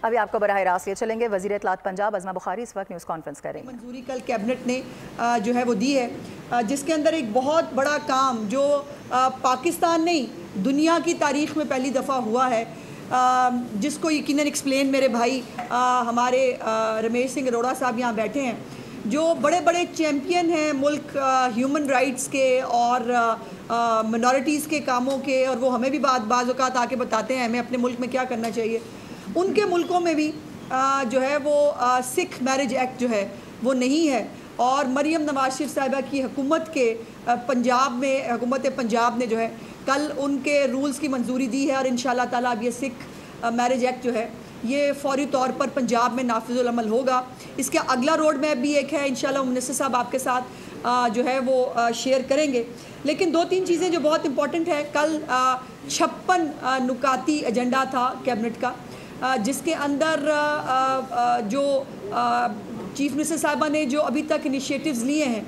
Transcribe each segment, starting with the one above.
ابھی آپ کو براہ راست لے چلیں گے. وزیر اطلاعات پنجاب عظمہ بخاری اس وقت نیوز کانفرنس کریں گے. منظوری کل کیبنٹ نے جو ہے وہ دی ہے، جس کے اندر ایک بہت بڑا کام جو پاکستان نہیں دنیا کی تاریخ میں پہلی دفعہ ہوا ہے، جس کو یقیناً ایکسپلین میرے بھائی ہمارے رمیش سنگھ اروڑا صاحب یہاں بیٹھے ہیں، جو بڑے بڑے چیمپئن ہیں ملک ہیومن رائٹس کے اور منورٹیز کے کاموں کے، اور وہ ہمیں بھی بعض اوقات آ کے بتاتے ہیں ہمیں اپنے ملک میں کیا کرنا چاہیے. ان کے ملکوں میں بھی جو ہے وہ سکھ میرج ایکٹ جو ہے وہ نہیں ہے، اور مریم نواز شریف صاحبہ کی حکومت کے پنجاب میں حکومت پنجاب نے جو ہے کل ان کے رولز کی منظوری دی ہے، اور انشاءاللہ تعالیٰ اب یہ سکھ میرج ایکٹ جو ہے یہ فوری طور پر پنجاب میں نافذ العمل ہوگا. اس کا اگلا روڈ میپ بھی ایک ہے، انشاءاللہ منسر صاحب آپ کے ساتھ جو ہے وہ شیئر کریں گے. لیکن دو تین چیزیں جو بہت امپورٹنٹ ہے، کل 56 نکاتی ایجنڈا تھا کیبنٹ کا، جس کے اندر جو چیف منسٹر صاحبہ نے جو ابھی تک انیشیٹیوز لیے ہیں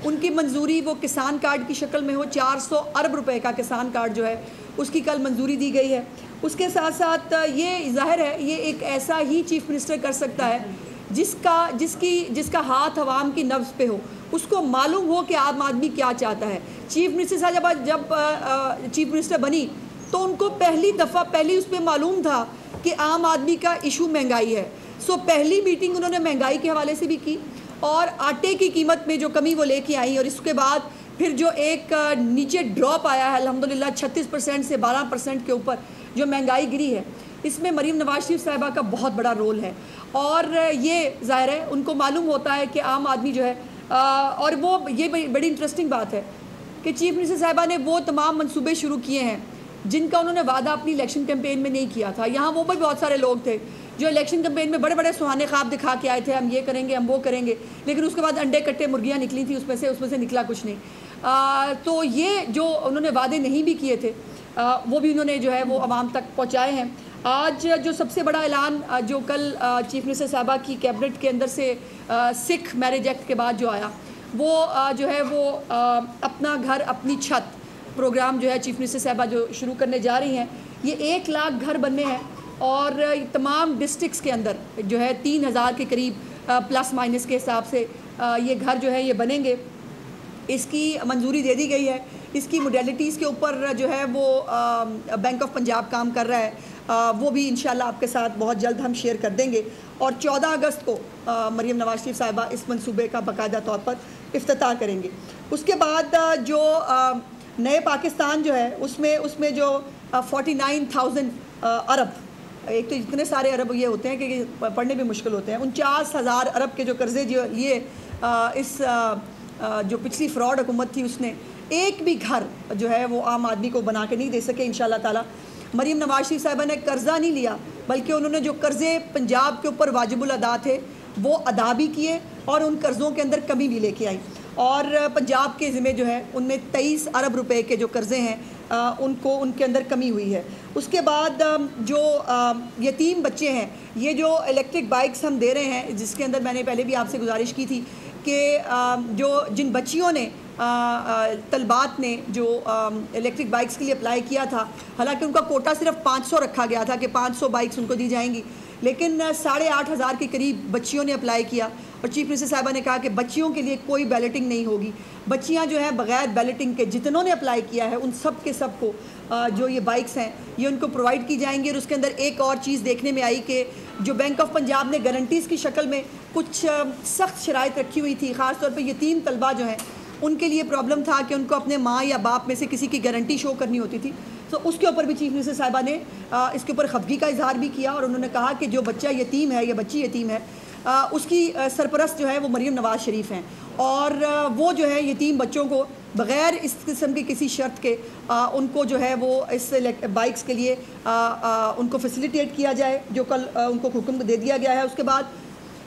ان کی منظوری وہ کسان کارڈ کی شکل میں ہو. 400 ارب روپے کا کسان کارڈ جو ہے اس کی کل منظوری دی گئی ہے. اس کے ساتھ ساتھ یہ ظاہر ہے یہ ایک ایسا ہی چیف منسٹر کر سکتا ہے جس کا ہاتھ عوام کی نبض پہ ہو، اس کو معلوم ہو کہ عام آدمی کیا چاہتا ہے. چیف منسٹر صاحبہ جب چیف منسٹر بنی تو ان کو پہلی اس پہ معلوم تھا کہ عام آدمی کا ایشو مہنگائی ہے. پہلی میٹنگ انہوں نے مہنگائی کے حوالے سے بھی کی، اور آٹے کی قیمت میں جو کمی وہ لے کے آئی، اور اس کے بعد پھر جو ایک نیچے ڈراپ آیا ہے الحمدللہ 36% سے 12% کے اوپر جو مہنگائی گری ہے، اس میں مریم نواز شریف صاحبہ کا بہت بڑا رول ہے. اور یہ ظاہر ہے ان کو معلوم ہوتا ہے کہ عام آدمی جو ہے اور وہ یہ بڑی انٹرسٹنگ بات ہے کہ چیف منسٹر صاحبہ نے وہ تمام منصوبے شروع کیے ہیں جن کا انہوں نے وعدہ اپنی الیکشن کیمپین میں نہیں کیا تھا. یہاں وہ بھی بہت سارے لوگ تھے جو الیکشن کیمپین میں بڑے بڑے سہانے خواب دکھا کے آئے تھے، ہم یہ کریں گے ہم وہ کریں گے، لیکن اس کے بعد انڈے کٹے مرغیاں نکلی تھیں، اس میں سے نکلا کچھ نہیں. تو یہ جو انہوں نے وعدے نہیں بھی کیے تھے وہ بھی انہوں نے جو ہے وہ عوام تک پہنچائے ہیں. آج جو سب سے بڑا اعلان جو کل چیف منسٹر صاحبہ کی کیبنٹ کے اندر سے سکھ میرج ایکٹ کے بعد جو آیا، وہ جو ہے وہ اپنا گھر اپنی چھت پروگرام جو ہے چیف منسٹر صاحبہ جو شروع کرنے جا رہی ہیں. یہ 1 لاکھ گھر بننے ہیں، اور تمام ڈسٹرکس کے اندر جو ہے 3000 کے قریب پلس مائنس کے حساب سے یہ گھر جو ہے یہ بنیں گے. اس کی منظوری دے دی گئی ہے. اس کی موڈیلٹیز کے اوپر جو ہے وہ بینک آف پنجاب کام کر رہا ہے، وہ بھی انشاءاللہ آپ کے ساتھ بہت جلد ہم شیئر کر دیں گے. اور 14 اگست کو مریم نواز شریف صاحبہ اس منصوبے کا باقاعدہ طور پر افتتاح کریں گے. اس کے بعد جو نئے پاکستان جو ہے اس میں جو 49,000 ارب، ایک تو اتنے سارے ارب یہ ہوتے ہیں کہ پڑھنے بھی مشکل ہوتے ہیں، 49,000 ارب کے جو قرضے جو لیے اس جو پچھلی فراڈ حکومت تھی اس نے ایک بھی گھر جو ہے وہ عام آدمی کو بنا کے نہیں دے سکے. انشاءاللہ تعالیٰ مریم نواز شریف صاحبہ نے قرضہ نہیں لیا، بلکہ انہوں نے جو قرضے پنجاب کے اوپر واجب الادا تھے وہ ادا بھی کیے، اور ان قرضوں کے اندر کمی بھی لے کے آئی. اور پنجاب کے ذمہ جو ہے ان میں 23 ارب روپے کے جو قرضے ہیں ان کے اندر کمی ہوئی ہے. اس کے بعد جو یتیم بچے ہیں، یہ جو الیکٹرک بائکس ہم دے رہے ہیں، جس کے اندر میں نے پہلے بھی آپ سے گزارش کی تھی کہ جن بچیوں نے طلبات نے جو الیکٹرک بائکس کے لیے اپلائی کیا تھا، حالانکہ ان کا کوٹا صرف 500 رکھا گیا تھا کہ 500 بائکس ان کو دی جائیں گی، لیکن 8,500 کے قریب بچیوں نے اپلائی کیا. اور چیف منسٹر صاحبہ نے کہا کہ بچیوں کے لیے کوئی بیلٹنگ نہیں ہوگی. بچیاں جو ہیں بغیر بیلٹنگ کے جتنوں نے اپلائی کیا ہے ان سب کے سب کو جو یہ بائکس ہیں یہ ان کو پرووائڈ کی جائیں گی. اور اس کے اندر ایک اور چیز دیکھنے میں آئی کہ جو بینک آف پنجاب نے گارنٹیز کی شکل میں کچھ سخت شرائط رکھی ہوئی تھی، خاص طور پہ یتیم طلبہ جو ہیں ان کے لیے پرابلم تھا کہ ان کو اپنے ماں یا باپ میں سے کسی کی گارنٹی شو کرنی ہوتی تھی. تو اس کے اوپر بھی چیف منسٹر صاحبہ نے اس کے اوپر خفگی کا اظہار بھی کیا، اور انہوں نے کہا کہ جو بچہ یتیم ہے یا بچی یتیم ہے اس کی سرپرست جو ہے وہ مریم نواز شریف ہیں، اور وہ جو ہے یتیم بچوں کو بغیر اس قسم کی کسی شرط کے ان کو جو ہے وہ اس بائکس کے لیے ان کو فیسیلیٹیٹ کیا جائے، جو کل ان کو حکم دے دیا گیا ہے. اس کے بعد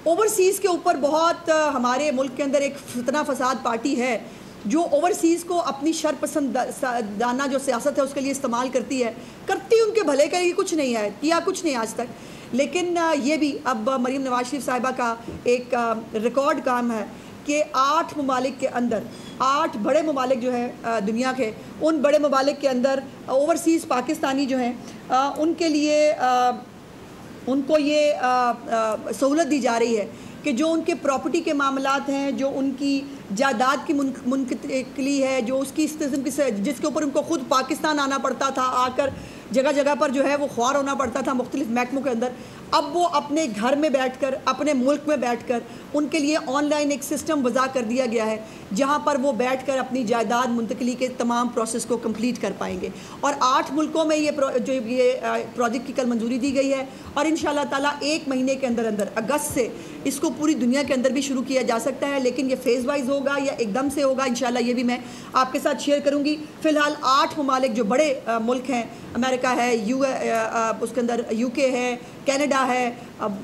اوورسیز کے اوپر بہت ہمارے ملک کے اندر ایک فتنہ فساد پارٹی ہے جو اوورسیز کو اپنی شر پسندانہ جو سیاست ہے اس کے لیے استعمال کرتی ان کے بھلے کے لیے کچھ نہیں ہے، کیا کچھ نہیں آج تک. لیکن یہ بھی اب مریم نواز شریف صاحبہ کا ایک ریکارڈ کام ہے کہ 8 ممالک کے اندر 8 بڑے ممالک جو ہیں دنیا کے، ان بڑے ممالک کے اندر اوورسیز پاکستانی جو ہیں ان کے لیے ان کو یہ سہولت دی جا رہی ہے کہ جو ان کے پراپرٹی کے معاملات ہیں، جو ان کی جائیداد کی منتقلی ہے، جو اس کی اس قسم کی جس کے اوپر ان کو خود پاکستان آنا پڑتا تھا، آ کر جگہ جگہ پر جو ہے وہ خوار ہونا پڑتا تھا مختلف محکموں کے اندر، اب وہ اپنے گھر میں بیٹھ کر، اپنے ملک میں بیٹھ کر ان کے لیے آن لائن ایک سسٹم وضع کر دیا گیا ہے جہاں پر وہ بیٹھ کر اپنی جائیداد منتقلی کے تمام پروسیس کو کمپلیٹ کر پائیں گے۔ اور 8 ملکوں میں یہ پروجیکٹ کی کل منظوری دی گئی ہے، اور انشاءاللہ تعالیٰ 1 مہینے کے اندر اگست سے اس کو پوری دنیا کے اندر بھی شروع کیا جا سکتا ہے، لیکن یہ فیز وائز ہوگا یا ایک دم سے ہوگا انشاءاللہ، یہ بھی میں آپ کے ساتھ شیئر کروں گی۔ فی الحال 8 ممالک جو بڑے ملک ہیں، امریکہ ہے، اس کے اندر UK ہے، کینیڈا ہے،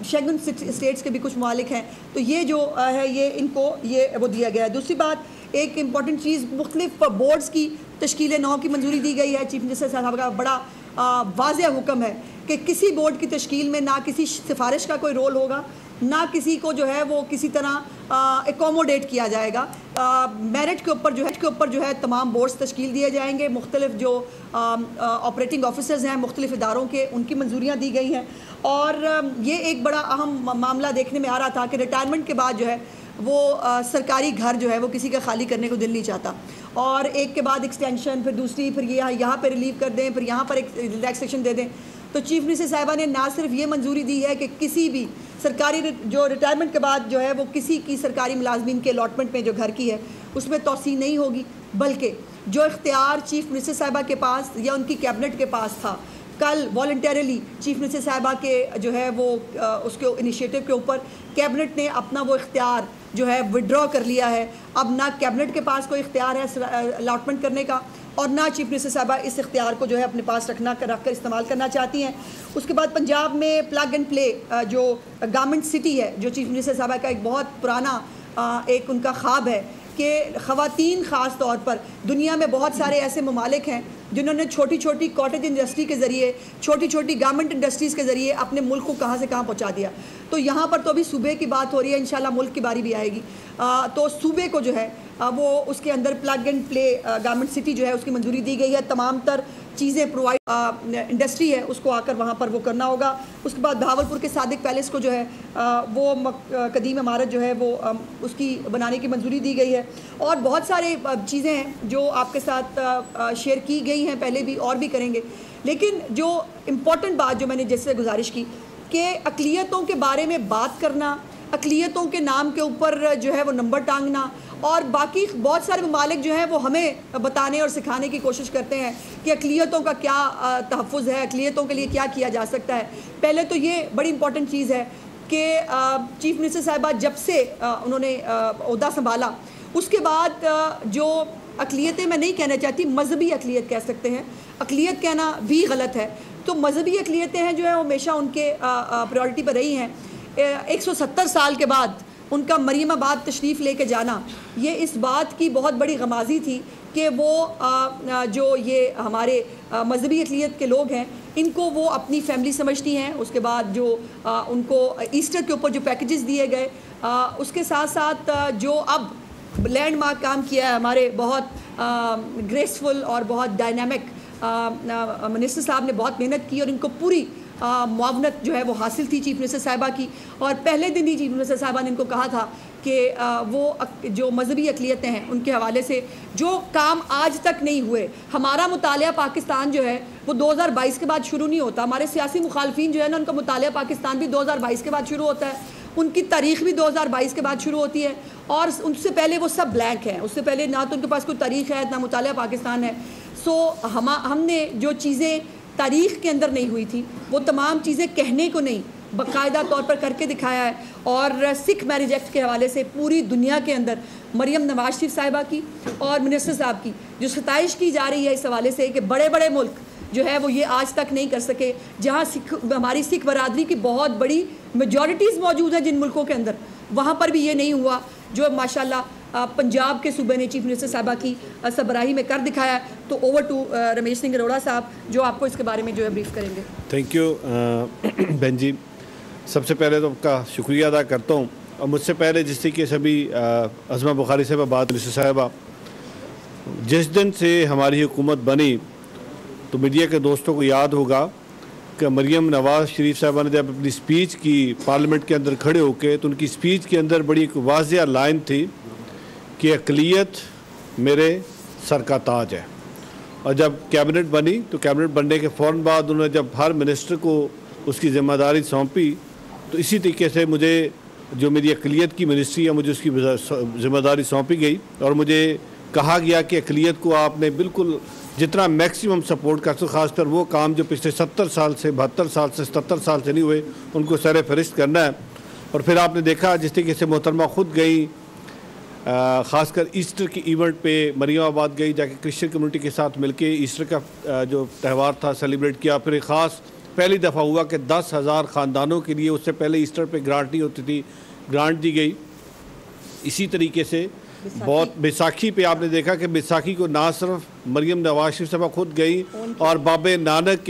شینگن اسٹیٹس کے بھی کچھ ممالک ہیں، تو یہ جو ہے یہ ان کو یہ وہ دیا گیا ہے۔ دوسری بات، ایک امپورٹنٹ چیز، مختلف بورڈز کی تشکیل 9 کی منظوری دی گئی ہے۔ چیف منسٹر صاحب کا بڑا واضح حکم ہے کہ کسی بورڈ کی تشکیل میں نہ کسی سفارش کا کوئی رول ہوگا، نہ کسی کو جو ہے وہ کسی طرح ایکوموڈیٹ کیا جائے گا۔ میرٹ کے اوپر جو ہے تمام بورڈز تشکیل دیے جائیں گے۔ مختلف جو آپریٹنگ آفیسرز ہیں مختلف اداروں کے، ان کی منظوریاں دی گئی ہیں، اور یہ ایک بڑا اہم معاملہ دیکھنے میں آ رہا تھا کہ ریٹائرمنٹ کے بعد جو ہے وہ سرکاری گھر جو ہے وہ کسی کا خالی کرنے کو دل نہیں چاہتا، اور ایک کے بعد ایکسٹینشن، پھر دوسری، پھر یہاں پہ ریلیو کر دیں، پھر یہاں پر ایک ریلیکسیشن دے دیں۔ تو چیف منسٹر صاحبہ نے نہ صرف یہ منظوری دی ہے کہ کسی بھی سرکاری جو ریٹائرمنٹ کے بعد جو ہے وہ کسی کی سرکاری ملازمین کے الاٹمنٹ میں جو گھر کی ہے اس میں توسیع نہیں ہوگی، بلکہ جو اختیار چیف منسٹر صاحبہ کے پاس یا ان کی کیبنٹ کے پاس تھا، کل والنٹیرلی چیف منسٹر صاحبہ کے جو ہے وہ اس کے انیشیٹو کے اوپر کیبنٹ نے اپنا وہ اختیار جو ہے وڈرا کر لیا ہے۔ اب نہ کیبنٹ کے پاس کوئی اختیار ہے الاٹمنٹ کرنے کا، اور نہ چیف منسٹر صاحبہ اس اختیار کو جو ہے اپنے پاس رکھ کر استعمال کرنا چاہتی ہیں۔ اس کے بعد پنجاب میں پلگ اینڈ پلے جو گورنمنٹ سٹی ہے، جو چیف منسٹر صاحبہ کا ایک بہت پرانا ایک ان کا خواب ہے کہ خواتین خاص طور پر، دنیا میں بہت سارے ایسے ممالک ہیں جنہوں نے چھوٹی چھوٹی کاٹیج انڈسٹری کے ذریعے، چھوٹی چھوٹی گورنمنٹ انڈسٹریز کے ذریعے اپنے ملک کو کہاں سے کہاں پہنچا دیا۔ تو یہاں پر تو ابھی صوبے کی بات ہو رہی ہے، انشاءاللہ ملک کی باری بھی آئے گی، تو صوبے کو جو ہے وہ اس کے اندر plug and play government city جو ہے اس کی منظوری دی گئی ہے۔ تمام تر چیزیں پرووائڈ انڈسٹری ہے اس کو آ کر وہاں پر وہ کرنا ہوگا۔ اس کے بعد بہاولپور کے صادق پیلس کو جو ہے وہ قدیم عمارت جو ہے وہ اس کی بنانے کی منظوری دی گئی ہے، اور بہت سارے چیزیں ہیں جو آپ کے ساتھ شیئر کی گئی ہیں پہلے بھی اور بھی کریں گے۔ لیکن جو امپورٹنٹ بات جو میں نے جیسے گزارش کی کہ اقلیتوں کے بارے میں بات کرنا، اقلیتوں کے نام کے اوپر جو ہے وہ نمبر ٹانگنا، اور باقی بہت سارے ممالک جو ہیں وہ ہمیں بتانے اور سکھانے کی کوشش کرتے ہیں کہ اقلیتوں کا کیا تحفظ ہے، اقلیتوں کے لیے کیا کیا جا سکتا ہے۔ پہلے تو یہ بڑی امپورٹنٹ چیز ہے کہ چیف منسٹر صاحبہ جب سے انہوں نے عہدہ سنبھالا، اس کے بعد جو اقلیتیں، میں نہیں کہنا چاہتی مذہبی اقلیت کہہ سکتے ہیں، اقلیت کہنا بھی غلط ہے، تو مذہبی اقلیتیں ہیں جو ہیں ہمیشہ ان کے پریورٹی پر رہی ہیں۔ 170 سال کے بعد ان کا مریم آباد تشریف لے کے جانا، یہ اس بات کی بہت بڑی غمازی تھی کہ وہ جو یہ ہمارے مذہبی اقلیت کے لوگ ہیں ان کو وہ اپنی فیملی سمجھتی ہیں۔ اس کے بعد جو ان کو ایسٹر کے اوپر جو پیکیجز دیے گئے، اس کے ساتھ ساتھ جو اب لینڈ مارک کام کیا ہے ہمارے بہت گریسفل اور بہت ڈائنامک منسٹر صاحب نے بہت محنت کی، اور ان کو پوری معاونت جو ہے وہ حاصل تھی چیف منسٹر صاحبہ کی، اور پہلے دن ہی چیف منسٹر صاحبہ نے ان کو کہا تھا کہ وہ جو مذہبی اقلیتیں ہیں ان کے حوالے سے جو کام آج تک نہیں ہوئے، ہمارا مطالعہ پاکستان جو ہے وہ 2022 کے بعد شروع نہیں ہوتا، ہمارے سیاسی مخالفین جو ہے نا ان کا مطالعہ پاکستان بھی 2022 کے بعد شروع ہوتا ہے، ان کی تاریخ بھی 2022 کے بعد شروع ہوتی ہے، اور ان سے پہلے وہ سب بلینک ہیں، اس سے پہلے نہ تو ان کے پاس کوئی تاریخ ہے نہ مطالعہ پاکستان ہے۔ سو ہم نے جو چیزیں تاریخ کے اندر نہیں ہوئی تھی وہ تمام چیزیں کہنے کو نہیں، باقاعدہ طور پر کر کے دکھایا ہے، اور سکھ میرج ایکٹ کے حوالے سے پوری دنیا کے اندر مریم نواز شریف صاحبہ کی اور منسٹر صاحب کی جو ستائش کی جا رہی ہے اس حوالے سے کہ بڑے بڑے ملک جو ہے وہ یہ آج تک نہیں کر سکے، جہاں ہماری سکھ برادری کی بہت بڑی میجورٹیز موجود ہیں جن ملکوں کے اندر، وہاں پر بھی یہ نہیں ہوا جو ماشاءاللہ پنجاب کے صوبے نے چیف منسٹر صاحبہ کی سربراہی میں کر دکھایا ہے۔ تو اوور ٹو رمیش سنگھ اروڑا صاحب جو آپ کو اس کے بارے میں جو ہے بریف کریں گے۔ تھینک یو بہن جی، سب سے پہلے تو آپ کا شکریہ ادا کرتا ہوں، اور مجھ سے پہلے جس کی سبھی عظمہ بخاری صاحبہ بات، منسٹر صاحبہ جس دن سے ہماری حکومت بنی تو میڈیا کے دوستوں کو یاد ہوگا کہ مریم نواز شریف صاحبہ نے جب اپنی سپیچ کی پارلیمنٹ کے اندر کھڑے ہو کے، تو ان کی سپیچ کے اندر بڑی ایک واضح لائن تھی کہ اقلیت میرے سر کا تاج ہے. اور جب کیبنٹ بنی تو کیبنٹ بننے کے فوراً بعد انہوں نے جب ہر منسٹر کو اس کی ذمہ داری سونپی، تو اسی طریقے سے مجھے جو میری اقلیت کی منسٹری ہے مجھے اس کی ذمہ داری سونپی گئی، اور مجھے کہا گیا کہ اقلیت کو آپ نے بالکل جتنا میکسیمم سپورٹ کر سکتے، خاص کر وہ کام جو پچھلے 70 سال سے 72 سال سے 77 سال سے نہیں ہوئے، ان کو سر فہرست کرنا ہے. اور پھر آپ نے دیکھا جس طریقے سے محترمہ خود گئی، خاص کر ایسٹر کی ایونٹ پہ مریم آباد گئی، جا کے کرسچن کمیونٹی کے ساتھ مل کے ایسٹر کا جو تہوار تھا سیلیبریٹ کیا. پھر ایک خاص پہلی دفعہ ہوا کہ 10,000 خاندانوں کے لیے، اس سے پہلے ایسٹر پہ گرانٹ نہیں ہوتی تھی، گرانٹ دی گئی. اسی طریقے سے بہت بیساکھی پہ آپ نے دیکھا کہ بیساکھی کو نہ صرف مریم نواز شریف صاحبہ خود گئی، اور بابے نانک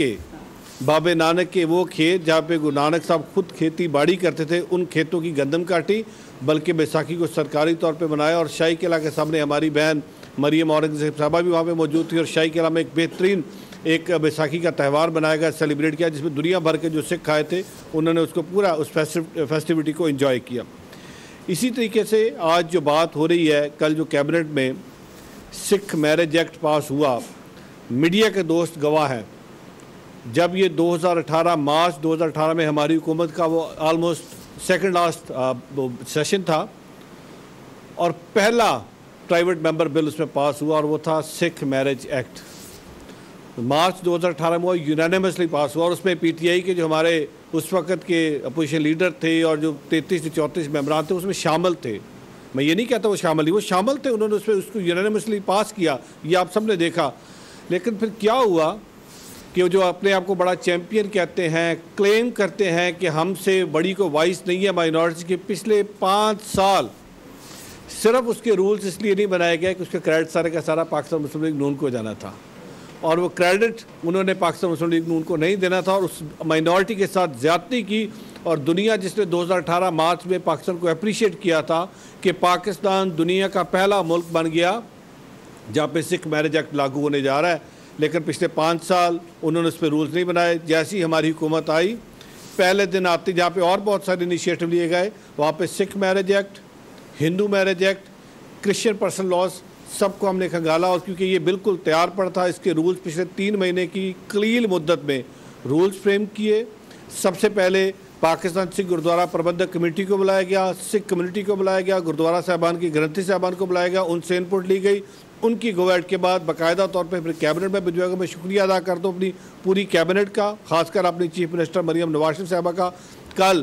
کے وہ کھیت جہاں پہ گرو نانک صاحب خود کھیتی باڑی کرتے تھے، ان کھیتوں کی گندم کاٹی، بلکہ بیساکھی کو سرکاری طور پہ منایا. اور شاہی قلعہ کے سامنے ہماری بہن مریم اورنگزیب صاحبہ بھی وہاں پہ موجود تھی، اور شاہی قلعہ میں ایک بہترین ایک بیساکھی کا تہوار بنایا گیا، سیلیبریٹ کیا، جس میں دنیا بھر کے جو سکھ آئے تھے انہوں نے اس کو پورا اس فیسٹیوٹی کو انجوائے کیا. اسی طریقے سے آج جو بات ہو رہی ہے، کل جو کیبنٹ میں سکھ میرج ایکٹ پاس ہوا، میڈیا کے دوست گواہ ہیں. جب یہ 2018 مارچ 2018 میں ہماری حکومت کا وہ آلموسٹ سیکنڈ لاسٹ سیشن تھا، اور پہلا پرائیویٹ ممبر بل اس میں پاس ہوا، اور وہ تھا سکھ میرج ایکٹ. مارچ 2018 میں وہ یونانیمسلی پاس ہوا، اور اس میں پی ٹی آئی کے جو ہمارے اس وقت کے اپوزیشن لیڈر تھے اور جو 33 سے 34 ممبران تھے اس میں شامل تھے. میں یہ نہیں کہتا وہ شامل نہیں، وہ شامل تھے، انہوں نے اس پہ اس کو یونانیمسلی پاس کیا، یہ آپ سب نے دیکھا. لیکن پھر کیا ہوا کہ جو اپنے آپ کو بڑا چیمپئن کہتے ہیں، کلیم کرتے ہیں کہ ہم سے بڑی کو وائس نہیں ہے مائنورٹی کے، پچھلے 5 سال صرف اس کے رولز اس لیے نہیں بنائے گئے کہ اس کا کریڈٹ سارے کا سارا پاکستان مسلم لیگ نون کو جانا تھا، اور وہ کریڈٹ انہوں نے پاکستان مسلم لیگ نون کو نہیں دینا تھا، اور اس مائنورٹی کے ساتھ زیادتی کی. اور دنیا جس نے 2018 مارچ میں پاکستان کو اپریشیٹ کیا تھا کہ پاکستان دنیا کا پہلا ملک بن گیا جہاں پہ سکھ میرج ایکٹ لاگو ہونے جا رہا ہے، لیکن پچھلے 5 سال انہوں نے اس پہ رولز نہیں بنائے. جیسی ہماری حکومت آئی، پہلے دن آتی جہاں پہ اور بہت سارے انیشیٹو لیے گئے، وہاں پہ Sikh marriage act, Hindu marriage act, Christian personal laws سب کو ہم نے کھنگالا. اور کیونکہ یہ بالکل تیار پڑا تھا، اس کے رولز پچھلے 3 مہینے کی قلیل مدت میں رولز فریم کیے. سب سے پہلے پاکستان سکھ گردوارہ پربندھک کمیٹی کو بلایا گیا، سکھ کمیونٹی کو بلایا گیا، گردوارہ صاحبان کی گرنتھی صاحبان کو بلایا گیا، ان سے انپٹ لی گئی. ان کی گویٹ کے بعد باقاعدہ طور پہ پھر کیبنٹ میں بھجوایا گیا. میں شکریہ ادا کرتا ہوں اپنی پوری کیبنٹ کا، خاص کر اپنی چیف منسٹر مریم نواز شریف صاحبہ کا. کل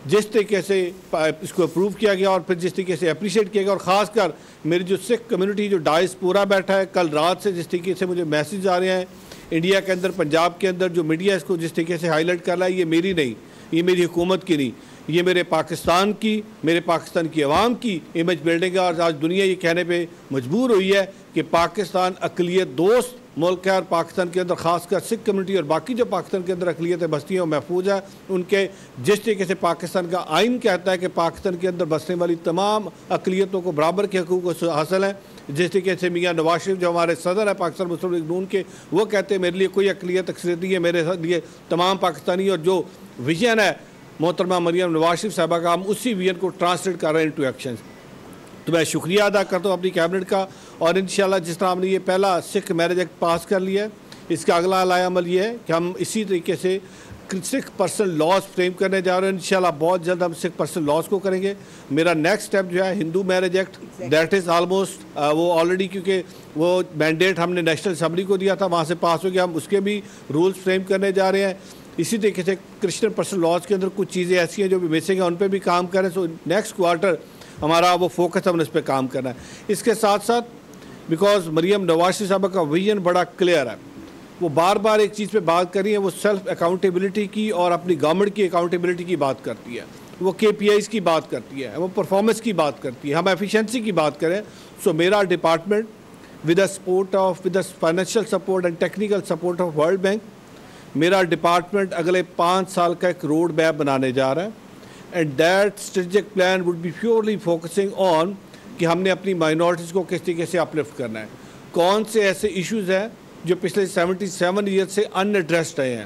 جس طریقے سے اس کو اپروو کیا گیا اور پھر جس طریقے سے اپریشیٹ کیا گیا، اور خاص کر میری جو سکھ کمیونٹی جو ڈائس پورا بیٹھا ہے، کل رات سے جس طریقے سے مجھے میسیج آ رہے ہیں انڈیا کے اندر، پنجاب کے اندر جو میڈیا اس کو جس طریقے سے ہائی لائٹ کر رہا ہے، یہ میری نہیں، یہ میری حکومت کی نہیں، یہ میرے پاکستان کی عوام کی امیج بلڈنگ ہے. اور آج دنیا یہ کہنے پہ مجبور ہوئی ہے کہ پاکستان اقلیت دوست ملک ہے، اور پاکستان کے اندر خاص کر سکھ کمیونٹی اور باقی جو پاکستان کے اندر اقلیتیں بستی ہیں وہ محفوظ ہے. ان کے جس طریقے سے پاکستان کا آئین کہتا ہے کہ پاکستان کے اندر بسنے والی تمام اقلیتوں کو برابر کے حقوق حاصل ہیں، جس طریقے سے میاں نواز شریف جو ہمارے صدر ہیں پاکستان مسلم لیگ نون کے، وہ کہتے ہیں میرے لیے کوئی اقلیت اکثریت نہیں ہے، میرے لیے تمام پاکستانی. اور جو ویژن ہے محترمہ مریم نواز شریف صاحبہ کا، ہم اسی ویژن کو ٹرانسلیٹ کر رہے ہیں انٹو ایکشن. تو میں شکریہ ادا کرتا ہوں اپنی کیبنٹ کا، اور انشاءاللہ جس طرح ہم نے یہ پہلا سکھ میرج ایکٹ پاس کر لیا ہے، اس کا اگلا عمل عمل یہ ہے کہ ہم اسی طریقے سے سکھ پرسنل لاز فریم کرنے جا رہے ہیں. انشاءاللہ بہت جلد ہم سکھ پرسنل لاز کو کریں گے. میرا نیکسٹ سٹیپ جو ہے Hindu marriage act, that is almost وہ آلریڈی، کیونکہ وہ مینڈیٹ ہم نے نیشنل اسمبلی کو دیا تھا، وہاں سے پاس ہو گیا، ہم اس کے بھی رولز فریم کرنے جا رہے ہیں. اسی طریقے سے کرسچن پرسنل لاز کے اندر کچھ چیزیں ایسی ہیں جو بھی مسنگ ہیں، ان پہ بھی کام کریں. سو نیکسٹ کوارٹر ہمارا وہ فوکس ہم نے اس پہ کام کرنا ہے. اس کے ساتھ ساتھ بیکاز مریم نواز شریف صاحبہ کا ویژن بڑا کلیئر ہے، وہ بار بار ایک چیز پہ بات کر رہی ہے، وہ سیلف اکاؤنٹیبلٹی کی اور اپنی گورنمنٹ کی اکاؤنٹیبلٹی کی بات کرتی ہے، وہ KPIs کی بات کرتی ہے، وہ پرفارمنس کی بات کرتی ہے، ہم ایفیشنسی کی بات کریں. سو میرا department with the financial support and technical support of world bank, میرا ڈپارٹمنٹ اگلے 5 سال کا ایک روڈ میپ بنانے جا رہا ہے. And that strategic plan would be purely focusing on کہ ہم نے اپنی مائنورٹیز کو کس طریقے سے اپلفٹ کرنا ہے. کون سے ایسے ایشوز ہیں جو پچھلے 77 ایئر سے ان ایڈریسڈ رہے ہیں،